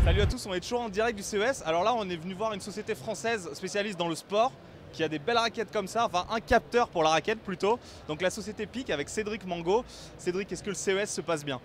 Salut à tous, on est toujours en direct du CES. Alors là, on est venu voir une société française spécialiste dans le sport qui a des belles raquettes comme ça, enfin un capteur pour la raquette plutôt. Donc la société PIC avec Cédric Mango. Cédric, est-ce que le CES se passe bien?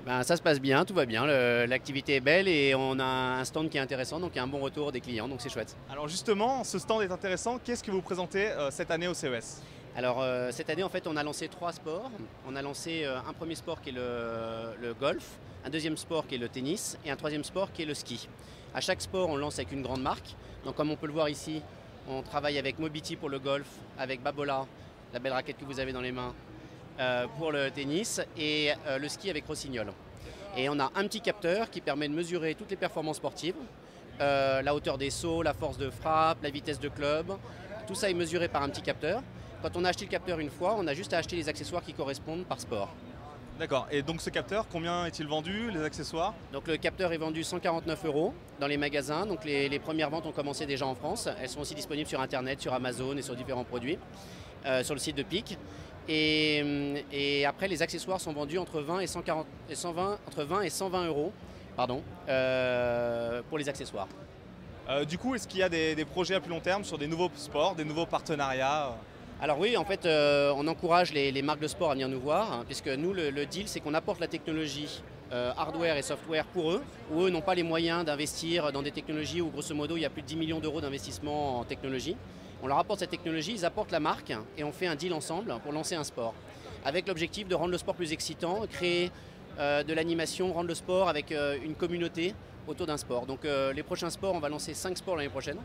Eh ben, ça se passe bien, tout va bien, l'activité est belle et on a un stand qui est intéressant, donc il y a un bon retour des clients, donc c'est chouette. Alors justement, ce stand est intéressant. Qu'est-ce que vous présentez cette année au CES? Alors cette année en fait on a lancé 3 sports. On a lancé un premier sport qui est le golf, un deuxième sport qui est le tennis et un troisième sport qui est le ski. À chaque sport on lance avec une grande marque. Donc comme on peut le voir ici, on travaille avec Mobity pour le golf, avec Babolat, la belle raquette que vous avez dans les mains, pour le tennis et le ski avec Rossignol. Et on a un petit capteur qui permet de mesurer toutes les performances sportives, la hauteur des sauts, la force de frappe, la vitesse de club. Tout ça est mesuré par un petit capteur. Quand on a acheté le capteur une fois, on a juste à acheter les accessoires qui correspondent par sport. D'accord, et donc ce capteur, combien est-il vendu, les accessoires? Donc le capteur est vendu 149 € dans les magasins. Donc les premières ventes ont commencé déjà en France. Elles sont aussi disponibles sur Internet, sur Amazon et sur différents produits, sur le site de PIC. Et après, les accessoires sont vendus entre 20 et 120 € pardon, pour les accessoires. Du coup, est-ce qu'il y a des projets à plus long terme sur des nouveaux sports, des nouveaux partenariats? Alors oui, en fait, on encourage les marques de sport à venir nous voir, hein, puisque nous, le deal, c'est qu'on apporte la technologie hardware et software pour eux, où eux n'ont pas les moyens d'investir dans des technologies où, grosso modo, il y a plus de 10 millions d'euros d'investissement en technologie. On leur apporte cette technologie, ils apportent la marque, et on fait un deal ensemble pour lancer un sport, avec l'objectif de rendre le sport plus excitant, créer de l'animation, rendre le sport avec une communauté autour d'un sport. Donc les prochains sports, on va lancer 5 sports l'année prochaine.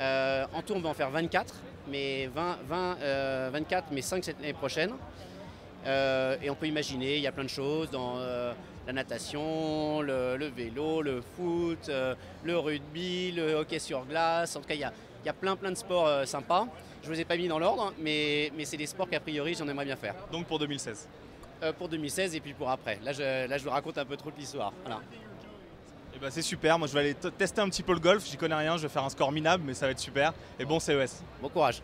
En tout, on va en faire 24, mais 24, mais 5 cette année prochaine. Et on peut imaginer, il y a plein de choses dans la natation, le vélo, le foot, le rugby, le hockey sur glace. En tout cas, il y a plein de sports sympas. Je ne vous ai pas mis dans l'ordre, mais c'est des sports qu'a priori, j'en aimerais bien faire. Donc pour 2016? Pour 2016 et puis pour après. Là, je vous raconte un peu trop de l'histoire. Voilà. Eh ben, c'est super, moi je vais aller tester un petit peu le golf, j'y connais rien, je vais faire un score minable mais ça va être super. Et bon CES. Bon courage.